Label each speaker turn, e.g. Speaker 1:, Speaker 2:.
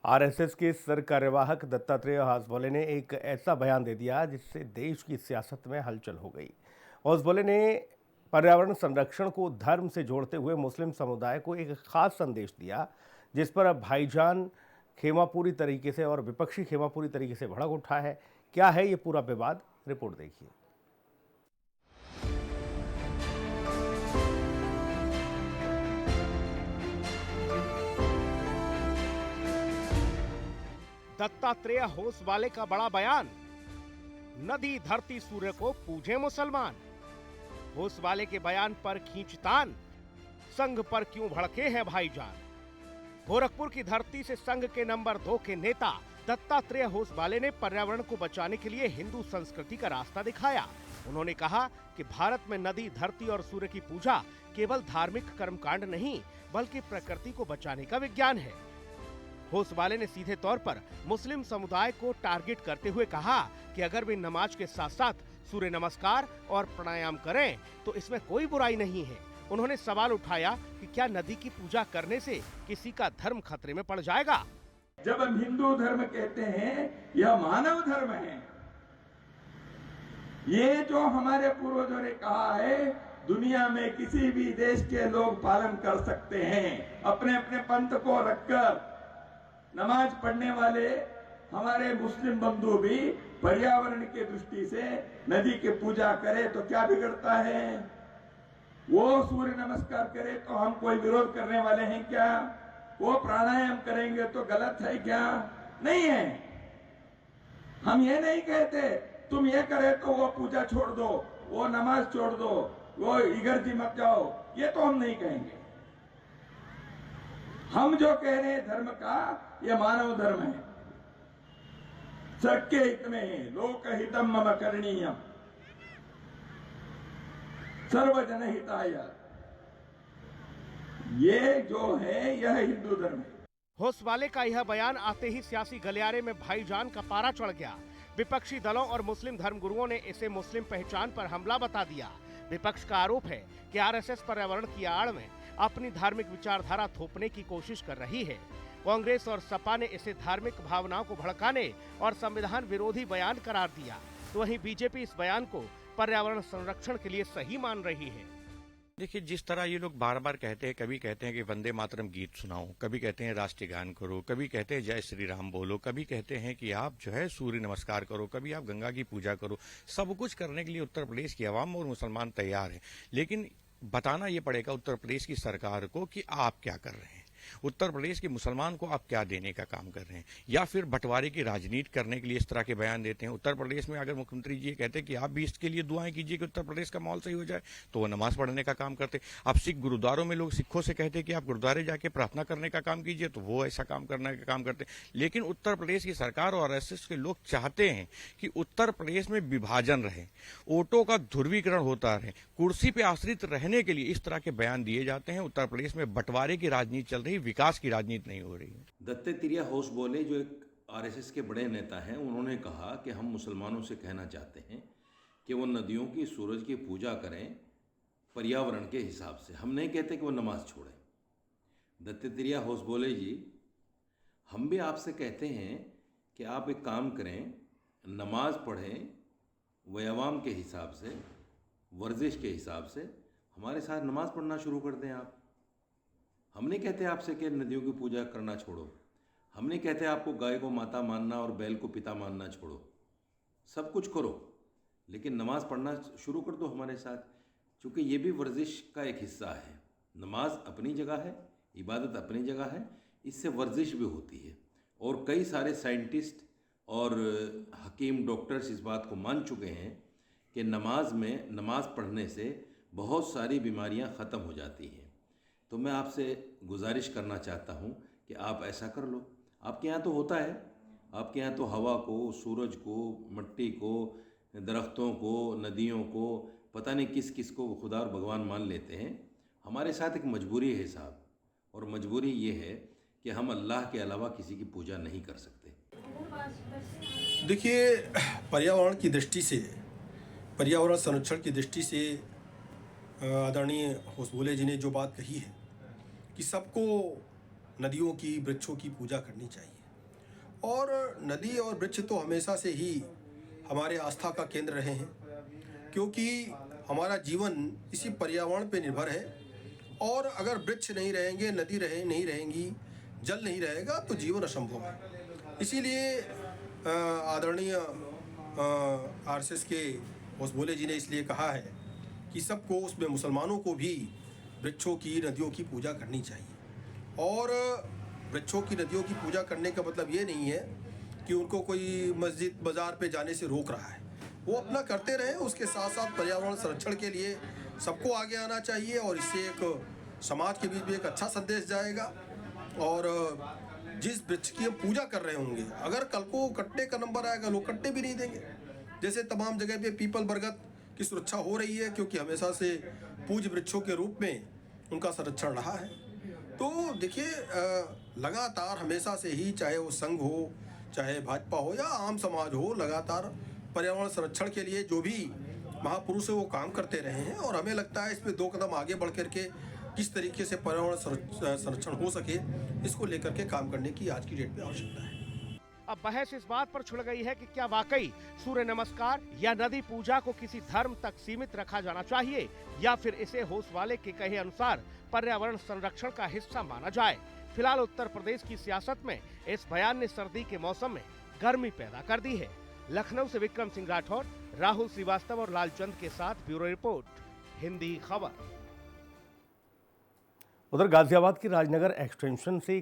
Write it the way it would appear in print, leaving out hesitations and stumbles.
Speaker 1: RSS के sir कार्यवाहक दत्तात्रेय होसबले ने एक ऐसा बयान दे दिया जिससे देश की सियासत में हलचल हो गई। होसबले ने पर्यावरण संरक्षण को धर्म से जोड़ते हुए मुस्लिम समुदाय को एक खास संदेश दिया, जिस पर अब भाईजान खेमा पूरी तरीके से और विपक्षी खेमा पूरी तरीके से भड़क उठा है। क्या है ये पूरा विवाद, रिपोर्ट देखिए।
Speaker 2: दत्तात्रेय होसवाले का बड़ा बयान, नदी धरती सूर्य को पूजे मुसलमान। होसवाले के बयान पर खींचतान, संघ पर क्यों भड़के हैं भाईजान। गोरखपुर की धरती से संघ के नंबर 2 के नेता दत्तात्रेय होसवाले ने पर्यावरण को बचाने के लिए हिंदू संस्कृति का रास्ता दिखाया। उन्होंने कहा कि भारत में नदी, धरती और सूर्य की पूजा केवल धार्मिक कर्मकांड नहीं, बल्कि प्रकृति को बचाने का विज्ञान है। होसवाले ने सीधे तौर पर मुस्लिम समुदाय को टारगेट करते हुए कहा कि अगर वे नमाज के साथ साथ सूर्य नमस्कार और प्राणायाम करें तो इसमें कोई बुराई नहीं है। उन्होंने सवाल उठाया कि क्या नदी की पूजा करने से किसी का धर्म खतरे में पड़ जाएगा।
Speaker 3: जब हम हिंदू धर्म कहते हैं, यह मानव धर्म है। ये जो हमारे पूर्वजों ने कहा है, दुनिया में किसी भी देश के लोग पालन कर सकते हैं। अपने अपने पंथ को रखकर नमाज पढ़ने वाले हमारे मुस्लिम बंधु भी पर्यावरण की दृष्टि से नदी की पूजा करें तो क्या बिगड़ता है। वो सूर्य नमस्कार करे तो हम कोई विरोध करने वाले हैं क्या। वो प्राणायाम करेंगे तो गलत है क्या। नहीं है। हम ये नहीं कहते तुम ये करे तो वो पूजा छोड़ दो, वो नमाज छोड़ दो, वो इगर्जी मत जाओ, ये तो हम नहीं कहेंगे। हम जो कह रहे हैं धर्म का, ये मानव धर्म है। सबके हित में लोक हितम मम करणीयम सर्वजन हिताय, ये जो है यह हिंदू धर्म है।
Speaker 2: होसवाले का यह बयान आते ही सियासी गलियारे में भाईजान का पारा चढ़ गया। विपक्षी दलों और मुस्लिम धर्मगुरुओं ने इसे मुस्लिम पहचान पर हमला बता दिया। विपक्ष का आरोप है कि आरएसएस पर्यावरण की आड़ में अपनी धार्मिक विचारधारा थोपने की कोशिश कर रही है। कांग्रेस और सपा ने इसे धार्मिक भावनाओं को भड़काने और संविधान विरोधी बयान करार दिया, तो वहीं बीजेपी इस बयान को पर्यावरण संरक्षण के लिए सही मान रही है।
Speaker 4: देखिए, जिस तरह ये लोग बार बार कहते हैं, कभी कहते हैं कि वंदे मातरम गीत सुनाओ, कभी कहते हैं राष्ट्रीय गान करो, कभी कहते हैं जय श्री राम बोलो, कभी कहते हैं कि आप जो है सूर्य नमस्कार करो, कभी आप गंगा की पूजा करो। सब कुछ करने के लिए उत्तर प्रदेश की आवाम और मुसलमान तैयार है, लेकिन बताना ये पड़ेगा उत्तर प्रदेश की सरकार को कि आप क्या कर रहे हैं। उत्तर प्रदेश के मुसलमान को आप क्या देने का काम कर रहे हैं, या फिर बंटवारे की राजनीति करने के लिए इस तरह के बयान देते हैं। उत्तर प्रदेश में अगर मुख्यमंत्री जी ये कहते हैं कि आप भी इसके लिए दुआएं कीजिए कि उत्तर प्रदेश का माहौल सही हो जाए, तो वो नमाज पढ़ने का काम करते। अब सिख गुरुद्वारों में लोग सिखों से कहते हैं कि आप गुरुद्वारे जाके प्रार्थना करने का काम कीजिए, तो वो ऐसा काम करने का काम करते। लेकिन उत्तर प्रदेश की सरकार और आरएसएस के लोग चाहते हैं कि उत्तर प्रदेश में विभाजन रहे, वोटों का ध्रुवीकरण होता रहे, कुर्सी पे आश्रित रहने के लिए इस तरह के बयान दिए जाते हैं। उत्तर प्रदेश में बंटवारे की राजनीति चल रही, विकास की राजनीति नहीं हो रही है।
Speaker 5: दत्तात्रेय होसबले जो एक आरएसएस के बड़े नेता हैं, उन्होंने कहा कि हम मुसलमानों से कहना चाहते हैं कि वो नदियों की, सूरज की पूजा करें पर्यावरण के हिसाब से। हम नहीं कहते कि वो नमाज छोड़ें। दत्तात्रेय होसबले जी, हम भी आपसे कहते हैं कि आप एक काम करें, नमाज पढ़ें व्यायाम के हिसाब से, वर्जिश के हिसाब से। हमारे साथ नमाज पढ़ना शुरू कर दें आप। हम नहीं कहते आपसे कि नदियों की पूजा करना छोड़ो। हम नहीं कहते आपको गाय को माता मानना और बैल को पिता मानना छोड़ो। सब कुछ करो, लेकिन नमाज पढ़ना शुरू कर दो हमारे साथ, क्योंकि ये भी वर्जिश का एक हिस्सा है। नमाज अपनी जगह है, इबादत अपनी जगह है, इससे वर्जिश भी होती है। और कई सारे साइंटिस्ट और हकीम, डॉक्टर्स इस बात को मान चुके हैं कि नमाज पढ़ने से बहुत सारी बीमारियां ख़त्म हो जाती हैं। तो मैं आपसे गुजारिश करना चाहता हूं कि आप ऐसा कर लो। आपके यहाँ तो होता है, आपके यहाँ तो हवा को, सूरज को, मिट्टी को, दरख्तों को, नदियों को, पता नहीं किस किस को खुदा और भगवान मान लेते हैं। हमारे साथ एक मजबूरी है साहब, और मजबूरी ये है कि हम अल्लाह के अलावा किसी की पूजा नहीं कर सकते।
Speaker 6: देखिए, पर्यावरण की दृष्टि से, पर्यावरण संरक्षण की दृष्टि से आदरणीय होसबले जी ने जो बात कही है कि सबको नदियों की, वृक्षों की पूजा करनी चाहिए, और नदी और वृक्ष तो हमेशा से ही हमारे आस्था का केंद्र रहे हैं, क्योंकि हमारा जीवन इसी पर्यावरण पे निर्भर है। और अगर वृक्ष नहीं रहेंगे, नदी नहीं रहेंगी, जल नहीं रहेगा तो जीवन असंभव है। इसीलिए आदरणीय आरएसएस के होसबोले जी ने इसलिए कहा है कि सबको, उसमें मुसलमानों को भी वृक्षों की, नदियों की पूजा करनी चाहिए। और वृक्षों की, नदियों की पूजा करने का मतलब ये नहीं है कि उनको कोई मस्जिद बाज़ार पे जाने से रोक रहा है। वो अपना करते रहें, उसके साथ साथ पर्यावरण संरक्षण के लिए सबको आगे आना चाहिए और इससे एक समाज के बीच में एक अच्छा संदेश जाएगा। और जिस वृक्ष की हम पूजा कर रहे होंगे, अगर कल को कटने का नंबर आएगा, लोग कटने भी नहीं देंगे। जैसे तमाम जगह पे पीपल, बरगद की सुरक्षा हो रही है, क्योंकि हमेशा से पूज्य वृक्षों के रूप में उनका संरक्षण रहा है। तो देखिए, लगातार हमेशा से ही, चाहे वो संघ हो, चाहे भाजपा हो या आम समाज हो, लगातार पर्यावरण संरक्षण के लिए जो भी महापुरुष है वो काम करते रहे हैं। और हमें लगता है इसमें 2 कदम आगे बढ़ करके किस तरीके से पर्यावरण संरक्षण हो सके, इसको लेकर के काम करने की आज की डेट में आवश्यकता है।
Speaker 2: अब बहस इस बात पर छिड़ गई है कि क्या वाकई सूर्य नमस्कार या नदी पूजा को किसी धर्म तक सीमित रखा जाना चाहिए, या फिर इसे होसवाले के कहे अनुसार पर्यावरण संरक्षण का हिस्सा माना जाए। फिलहाल उत्तर प्रदेश की सियासत में इस बयान ने सर्दी के मौसम में गर्मी पैदा कर दी है। लखनऊ से विक्रम सिंह राठौर, राहुल श्रीवास्तव और लालचंद के साथ ब्यूरो रिपोर्ट, हिंदी खबर।
Speaker 1: उधर गाजियाबाद की राजनगर एक्सटेंशन से